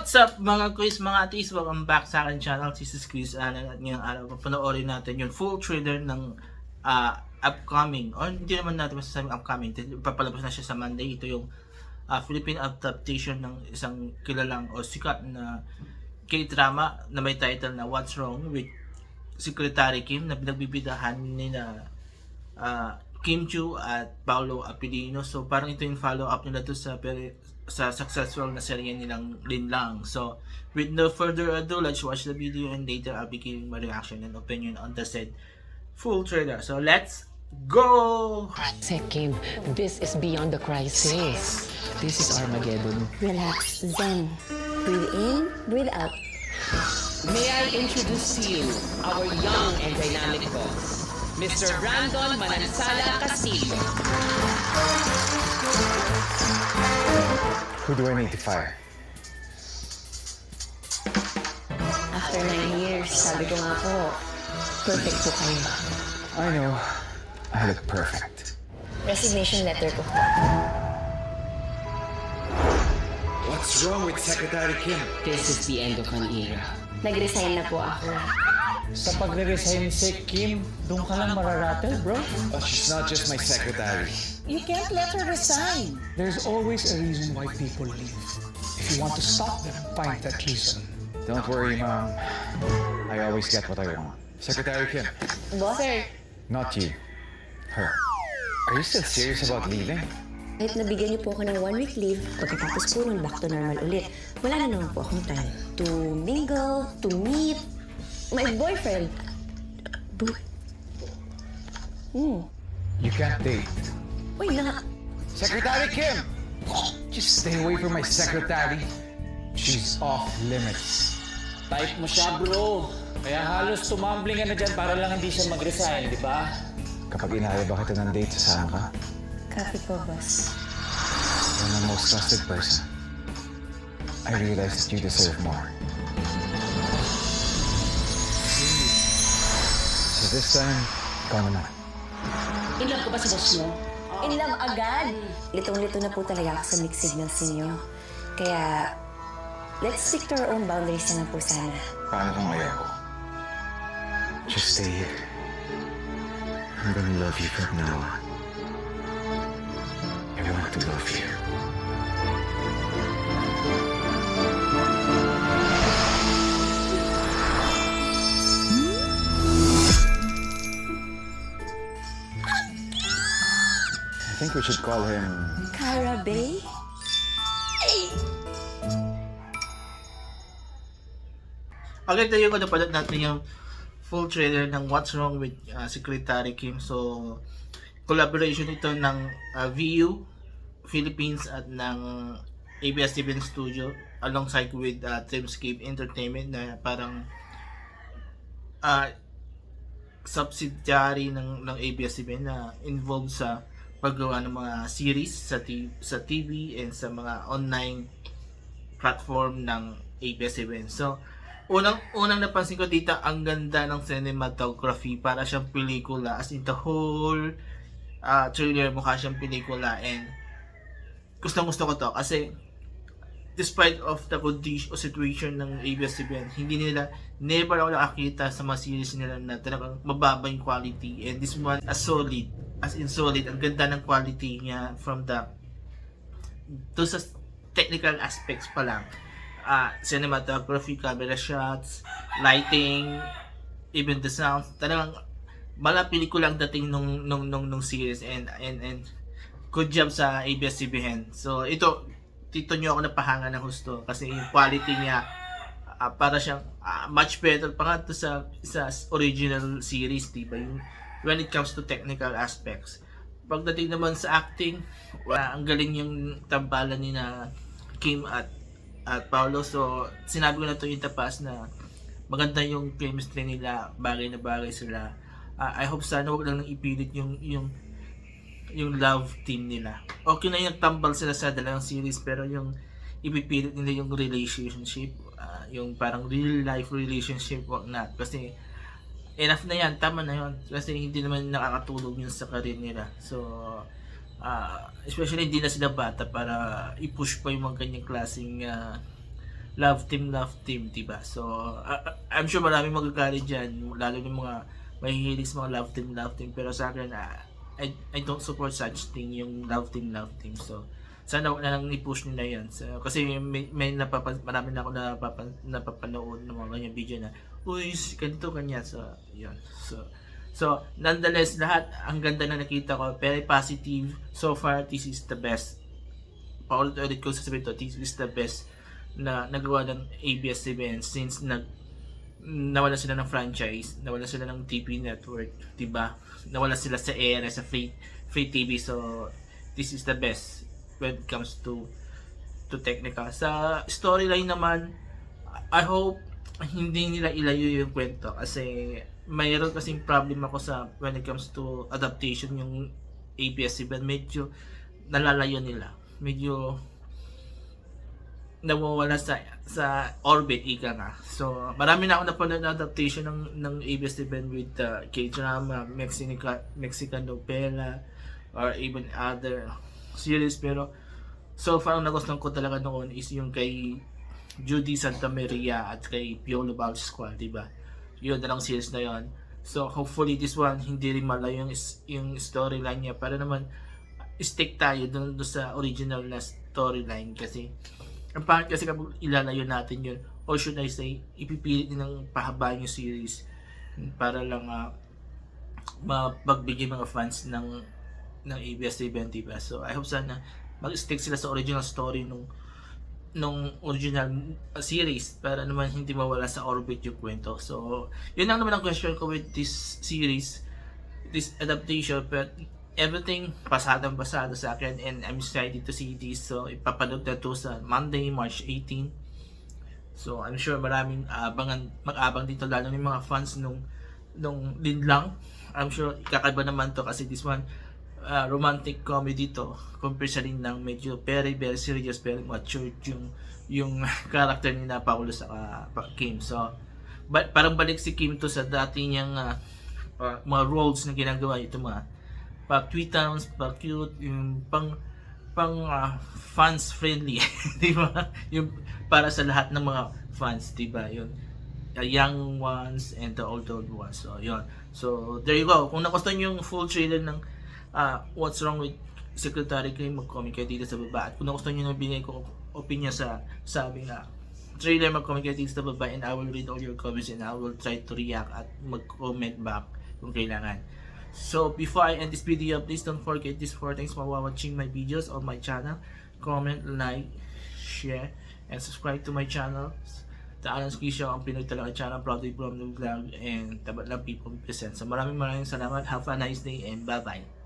What's up mga quiz, mga atis? Welcome back sa akin channel. This is Chris Alan at ngayong araw panoorin natin yung full trailer ng upcoming, or hindi naman natin masasabing upcoming, papalabas na siya sa Monday. Ito yung Philippine adaptation ng isang kilalang o sikat na K-drama na may title na What's Wrong with Secretary Kim, na pinagbibidahan ni na Kim Chu at Paolo Abilino. So parang ito yung follow-up nila to sa successful na serye nilang Linlang. So with no further ado, let's watch the video and later I'll be giving my reaction and opinion on the said full trailer. So let's go! Kim, this is beyond the crisis. This is Armageddon. Relax, Zen. Breathe in, breathe out. May I introduce to you our young and dynamic boss, Mr. Brandon Manansala Castillo. Who do I need to fire? After 9 years, sabi ko nga po, perfect po kayo. I know. I look perfect. Resignation letter ko po. What's wrong with Secretary Kim? This is the end of an era. Nag-resign na po ako. Sa pagre-resign si Kim, doon ka lang mararatel, bro. Oh, she's not just my secretary. You can't let her resign. There's always a reason why people leave. If you want to stop them, find that reason. Don't worry, Mom. I always get what I want. Secretary Kim. Boss? Sir. Not you. Her. Are you still serious about leaving? Kahit nabigyan niyo po ako ng 1-week leave, pagkatapos po nun, back to normal ulit. Wala na naman po akong time to mingle, to meet my boyfriend. You can't date. Uy, na. Secretary Kim! Just stay away from my secretary. She's off limits. Type mo siya, bro. Kaya halos tumambling ka na dyan para lang hindi siya mag-resign, di ba? Kapag inaya ba kita ng date, sasama ka? Copy po, boss. You're my most trusted person. I realize that you deserve more. So this time, ikaw naman. In love ka ba sa boss mo? In love agad! Litong-lito na po talaga ako sa mixed signals ninyo. Kaya, let's stick to our own boundaries na lang po sana. Paano kung ayaw ko? Just stay here. I'm gonna love you from now on. I want to love you. I think we should call him... Carabay? Okay, tayo ko napanood natin yung full trailer ng What's Wrong with Secretary Kim. So collaboration ito ng VU Philippines at ng ABS-CBN Studio alongside with Dreamscape Entertainment na parang subsidiary ng ABS-CBN na involved sa paggawa ng mga series sa TV and sa mga online platform ng ABS-CBN. So unang napansin ko dito, ang ganda ng cinematography, para siyang pelikula, as in the whole trailer mukha siyang pelikula, and gusto ko to kasi despite of the condition o situation ng ABS-CBN, never ako nakakita sa mga series nila na talagang mababa yung quality, and this one as in solid. Ang ganda ng quality niya from to sa technical aspects pa lang. Cinematography, camera shots, lighting, even the sound, talagang mala pelikula ang dating nung series, and good job sa ABS-CBN. So dito nyo ako napahanga ng husto kasi yung quality niya para siyang much better pa nga to sa original series, diba? When it comes to technical aspects. Pagdating naman sa acting, ang galing yung tambalan ni na Kim at Paolo. So sinabi ko na to in the past na maganda yung chemistry nila, bagay na bagay sila. I hope sana wag lang nang ipilit yung love team nila. Okay na yung tambal sila sa dalawang series, pero yung ipipilit nila yung relationship, yung parang real life relationship, wag na. Kasi enough na yan, tama na yun. Kasi hindi naman nakakatulog yun sa career nila. So especially hindi na sila bata para i-push pa yung mga kanyang klaseng love team, diba? So, I'm sure maraming magagalit dyan, lalo yung mga mahihilig sa mga love team, pero sa akin, I don't support such thing, yung love team. So, sana wala lang i-push nila yan. So, kasi may marami na ako napapanood ng mga ganyan video na, uy, ganito, kanya. So, yun. So, nonetheless, lahat, ang ganda na nakita ko, very positive. So far, this is the best. Paulit-ulit ko sasabihin to, this is the best na nagawa ng ABS-CBN since nawala sila ng franchise, nawala sila ng TV network, diba? Nawala sila sa air, sa free TV. So, this is the best when it comes to technical. Sa storyline naman, I hope hindi nila ilayo yung kwento kasi mayroon kasing problem ako sa when it comes to adaptation yung ABS-CBN, medyo nalalayo nila, medyo nawawala sa orbit, ika nga. So, marami na ako napanood na adaptation ng ABS-CBN with K-drama, Mexican novela, or even other series. Pero, so far, ang nagustuhan ko talaga noon is yung kay Judy Santa Maria at kay Piolo Pascual, diba? Yun na lang series na yun. So, hopefully this one, hindi rin malayo yung storyline niya para naman stick tayo dun sa original na storyline kasi ang pangit kasi kapag ilalayo natin yun, or should I say, ipipilit nilang pahabain yung series para lang magbigay mga fans ng ABS-CBN, diba? So I hope sana mag-stick sila sa original story nung original series para naman hindi mawala sa orbit yung kwento. So yun lang naman ang question ko with this series, this adaptation, but everything pasadang basado sa akin and I'm excited to see this. So ipapanood na to sa Monday, March 18. So I'm sure maraming mag-abang dito, lalo ng mga fans nung Linlang. I'm sure kakaiba naman to kasi this one romantic comedy to compare sa Linlang, medyo very serious, very mature yung character ni na Paolo sa Kim. So parang balik si Kim to sa dati niyang mga roles na ginagawa, ito mga pa-tweetums, pa-cute, yung pang fans friendly, di ba? Yung para sa lahat ng mga fans, di ba? Yun, the young ones and the old ones. So, yun. So, there you go. Kung nagustuhan niyo yung full trailer ng What's Wrong with Secretary Kim, mag-comment kayo dito sa baba. At kung nagustuhan niyo na binigay ko opinion sa sabi na trailer, mag-comment kayo dito sa baba and I will read all your comments and I will try to react at mag-comment back kung kailangan. So before I end this video, please don't forget these 4 things while watching my videos on my channel. Comment, like, share, and subscribe to my channel. The Alan Ski Show, ang Pinoy talaga channel, proudly from the vlog and Tabat Lang People present. So maraming salamat. Have a nice day and bye-bye.